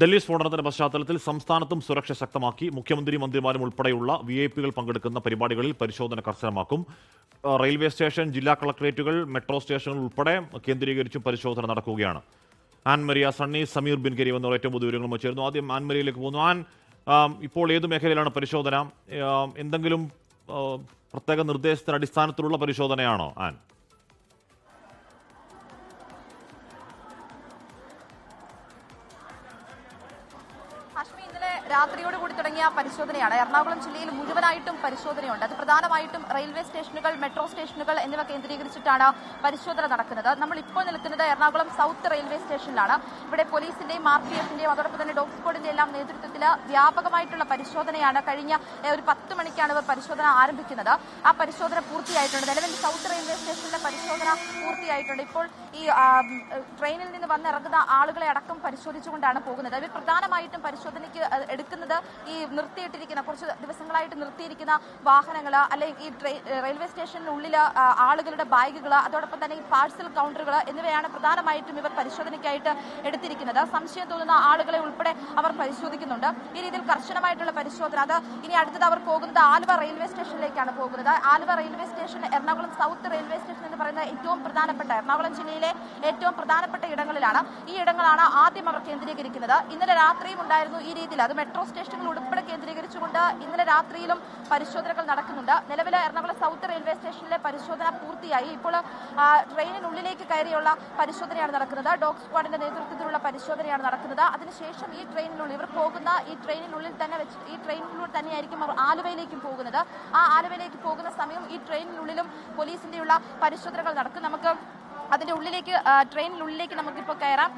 ഡൽഹി സ്ഫോടനത്തിന്റെ പശ്ചാത്തലത്തിൽ സംസ്ഥാനത്തും സുരക്ഷ ശക്തമാക്കി. മുഖ്യമന്ത്രി മന്ത്രിമാരും ഉൾപ്പെടെയുള്ള VIP പങ്കെടുക്കുന്ന പരിപാടികളിൽ പരിശോധന കർശനമാക്കും. റെയിൽവേ സ്റ്റേഷൻ, ജില്ലാ കളക്ടറേറ്റുകൾ, മെട്രോ സ്റ്റേഷനുകൾ ഉൾപ്പെടെ കേന്ദ്രീകരിച്ചും പരിശോധന നടക്കുകയാണ്. ആൻമരിയ സണ്ണി, സമീർ ബിൻകരി എന്നിവർ ഏറ്റവും പുതിയ വിവരങ്ങൾ ചേരുന്നു. ആദ്യം ആൻമരിയയിലേക്ക് പോകുന്നു. ഇപ്പോൾ ഏത് മേഖലയിലാണ് പരിശോധന? എന്തെങ്കിലും പ്രത്യേക നിർദ്ദേശത്തിന്റെ അടിസ്ഥാനത്തിലുള്ള പരിശോധനയാണോ ആൻ? രാത്രിയോട് കൂടി തുടങ്ങിയ പരിശോധനയാണ്. എറണാകുളം ജില്ലയിൽ മുഴുവനായിട്ടും പരിശോധനയുണ്ട്. അത് പ്രധാനമായിട്ടും റെയിൽവേ സ്റ്റേഷനുകൾ, മെട്രോ സ്റ്റേഷനുകൾ എന്നിവ കേന്ദ്രീകരിച്ചിട്ടാണ് പരിശോധന നടക്കുന്നത്. നമ്മൾ ഇപ്പോൾ നിൽക്കുന്നത് എറണാകുളം സൗത്ത് റെയിൽവേ സ്റ്റേഷനിലാണ്. ഇവിടെ പോലീസിന്റെയും RPFന്റെയും അതോടൊപ്പം തന്നെ ഡോഗ് സ്ക്വാഡിന്റെ എല്ലാം നേതൃത്വത്തിൽ വ്യാപകമായിട്ടുള്ള പരിശോധനയാണ്. കഴിഞ്ഞ ഒരു 10 മണിക്കാണ് ഇവർ പരിശോധന ആരംഭിക്കുന്നത്. ആ പരിശോധന പൂർത്തിയായിട്ടുണ്ട്. നിലവിൽ സൗത്ത് റെയിൽവേ സ്റ്റേഷനിലെ പരിശോധന പൂർത്തിയായിട്ടുണ്ട്. ഇപ്പോൾ ഈ ട്രെയിനിൽ നിന്ന് വന്നിറങ്ങുന്ന ആളുകളെ അടക്കം പരിശോധിച്ചുകൊണ്ടാണ് പോകുന്നത്. ഇവർ പ്രധാനമായിട്ടും പരിശോധനയ്ക്ക് എടുക്കുന്നത് ഈ നിർത്തിയിട്ടിരിക്കുന്ന, കുറച്ച് ദിവസങ്ങളായിട്ട് നിർത്തിയിരിക്കുന്ന വാഹനങ്ങൾ, അല്ലെങ്കിൽ ഈ റെയിൽവേ സ്റ്റേഷനുള്ളിൽ ആളുകളുടെ ബാഗുകൾ, അതോടൊപ്പം തന്നെ ഈ പാഴ്സൽ കൗണ്ടറുകൾ എന്നിവയാണ് പ്രധാനമായിട്ടും ഇവർ പരിശോധനയ്ക്കായിട്ട് എടുത്തിരിക്കുന്നത്. സംശയം തോന്നുന്ന ആളുകളെ ഉൾപ്പെടെ അവർ പരിശോധിക്കുന്നുണ്ട്. ഈ രീതിയിൽ കർശനമായിട്ടുള്ള പരിശോധന. അത് ഇനി അടുത്തത് അവർ പോകുന്നത് ആലുവ റെയിൽവേ സ്റ്റേഷനിലേക്കാണ് പോകുന്നത്. Aluva railway station Ernakulam south railway station എന്ന് പറയുന്ന ഏറ്റവും പ്രധാനപ്പെട്ട, എറണാകുളം ജില്ലയിലെ ഏറ്റവും പ്രധാനപ്പെട്ട ഇടങ്ങളിലാണ്. ഈ ഇടങ്ങളാണ് ആദ്യം അവർ കേന്ദ്രീകരിക്കുന്നത്. ഇന്നലെ രാത്രിയും ഉണ്ടായിരുന്നു ഈ രീതിയിൽ. അത് മെട്രോ സ്റ്റേഷനുകൾ ഉൾപ്പെടെ കേന്ദ്രീകരിച്ചുകൊണ്ട് ഇന്നലെ രാത്രിയിലും പരിശോധനകൾ നടക്കുന്നുണ്ട്. നിലവിലെ എറണാകുളം സൗത്ത് റെയിൽവേ സ്റ്റേഷനിലെ പരിശോധന പൂർത്തിയായി. ഇപ്പോൾ ട്രെയിനിനുള്ളിലേക്ക് കയറിയുള്ള പരിശോധനയാണ് നടക്കുന്നത്. ഡോഗ് സ്ക്വാഡിന്റെ നേതൃത്വത്തിലുള്ള പരിശോധനയാണ് നടക്കുന്നത്. അതിനുശേഷം ഈ ട്രെയിനിനുള്ളിൽ ഇവർ പോകുന്ന ഈ ട്രെയിനിനുള്ളിൽ തന്നെയായിരിക്കും അവർ ആലുവയിലേക്കും പോകുന്നത്. ആ ആലുവയിലേക്ക് പോകുന്ന സമയം ഈ ട്രെയിനിനുള്ളിലും പോലീസിന്റെയുള്ള പരിശോധനകൾ നടക്കും. നമുക്ക് അതിന്റെ ഉള്ളിലേക്ക്, ട്രെയിനിനുള്ളിലേക്ക് നമുക്കിപ്പോൾ കയറാം.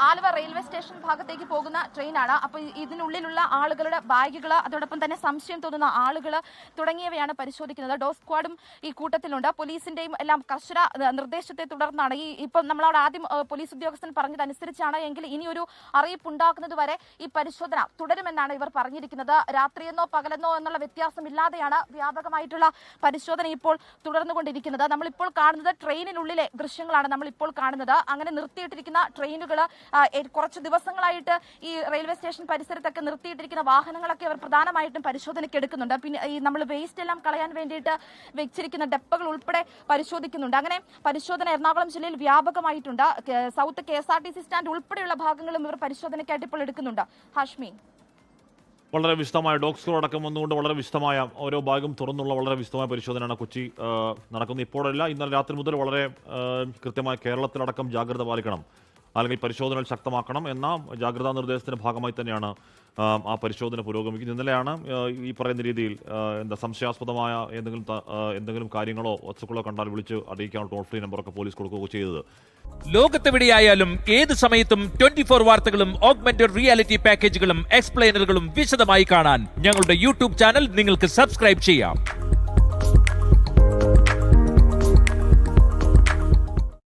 ആലുവ റെയിൽവേ സ്റ്റേഷൻ ഭാഗത്തേക്ക് പോകുന്ന ട്രെയിനാണ്. അപ്പോൾ ഇതിനുള്ളിലുള്ള ആളുകളുടെ ബാഗുകൾ, അതോടൊപ്പം തന്നെ സംശയം തോന്നുന്ന ആളുകൾ തുടങ്ങിയവയാണ് പരിശോധിക്കുന്നത്. ഡോഗ് സ്ക്വാഡും ഈ കൂട്ടത്തിലുണ്ട്. പോലീസിന്റെയും എല്ലാം കർശന നിർദ്ദേശത്തെ തുടർന്നാണ് ഇപ്പം നമ്മളവിടെ ആദ്യം പോലീസ് ഉദ്യോഗസ്ഥൻ പറഞ്ഞതനുസരിച്ചാണ് എങ്കിൽ ഇനി ഒരു അറിയിപ്പ് ഉണ്ടാക്കുന്നത് വരെ ഈ പരിശോധന തുടരുമെന്നാണ് ഇവർ പറഞ്ഞിരിക്കുന്നത്. രാത്രിയെന്നോ പകലെന്നോ എന്നുള്ള വ്യത്യാസമില്ലാതെയാണ് വ്യാപകമായിട്ടുള്ള പരിശോധന ഇപ്പോൾ തുടർന്നുകൊണ്ടിരിക്കുന്നത്. നമ്മളിപ്പോൾ കാണുന്നത് ട്രെയിനിനുള്ളിലെ ദൃശ്യങ്ങളാണ് നമ്മളിപ്പോൾ കാണുന്നത്. അങ്ങനെ നിർത്തിയിട്ടിരിക്കുന്ന ട്രെയിനുകൾ, കുറച്ച് ദിവസങ്ങളായിട്ട് ഈ റെയിൽവേ സ്റ്റേഷൻ പരിസരത്തൊക്കെ നിർത്തിയിട്ടിരിക്കുന്ന വാഹനങ്ങളൊക്കെ അവർ പ്രധാനമായിട്ടും പരിശോധനയ്ക്ക് എടുക്കുന്നുണ്ട്. പിന്നെ ഈ നമ്മൾ വേസ്റ്റ് എല്ലാം കളയാൻ വേണ്ടിയിട്ട് വെച്ചിരിക്കുന്ന ഡെപ്പകൾ ഉൾപ്പെടെ പരിശോധിക്കുന്നുണ്ട്. അങ്ങനെ പരിശോധന എറണാകുളം ജില്ലയിൽ വ്യാപകമായിട്ടുണ്ട്. സൗത്ത് KSRTC സ്റ്റാൻഡ് ഉൾപ്പെടെയുള്ള ഭാഗങ്ങളും ഇവർ പരിശോധനയ്ക്കായിട്ട് ഇപ്പോൾ എടുക്കുന്നുണ്ട്. ഹാഷ്മി, വളരെ വിശദമായ ഡോഗ് സ്ക്വാഡ് അടക്കം വന്നുകൊണ്ട് വളരെ വിശദമായ ഓരോ ഭാഗം തുറന്നുള്ള വളരെ വിശദമായ പരിശോധനയാണ് കൊച്ചി നടക്കുന്നത്. ഇപ്പോഴല്ല, ഇന്നലെ രാത്രി മുതൽ വളരെ കൃത്യമായി കേരളത്തിലടക്കം ജാഗ്രത പാലിക്കണം, അല്ലെങ്കിൽ പരിശോധനകൾ ശക്തമാക്കണം എന്ന ജാഗ്രതാ നിർദ്ദേശത്തിന്റെ ഭാഗമായി തന്നെയാണ് ആ പരിശോധന പുരോഗമിക്കുന്നത്. ഇന്നലെയാണ് ഈ പറയുന്ന രീതിയിൽ സംശയാസ്പദമായ എന്തെങ്കിലും കാര്യങ്ങളോ വസ്തുക്കളോ കണ്ടാൽ വിളിച്ച് അറിയിക്കാനുള്ള ടോൾ ഫ്രീ നമ്പറൊക്കെ പോലീസ് കൊടുക്കുകയോ ചെയ്തത്. ലോകത്തെവിടെയായാലും ഏത് സമയത്തും 24 വാർത്തകളും ഓഗ്മെന്റഡ് റിയാലിറ്റി പാക്കേജുകളും എക്സ്പ്ലെയിനറുകളും വിശദമായി കാണാൻ ഞങ്ങളുടെ YouTube ചാനൽ നിങ്ങൾക്ക് സബ്സ്ക്രൈബ് ചെയ്യാം.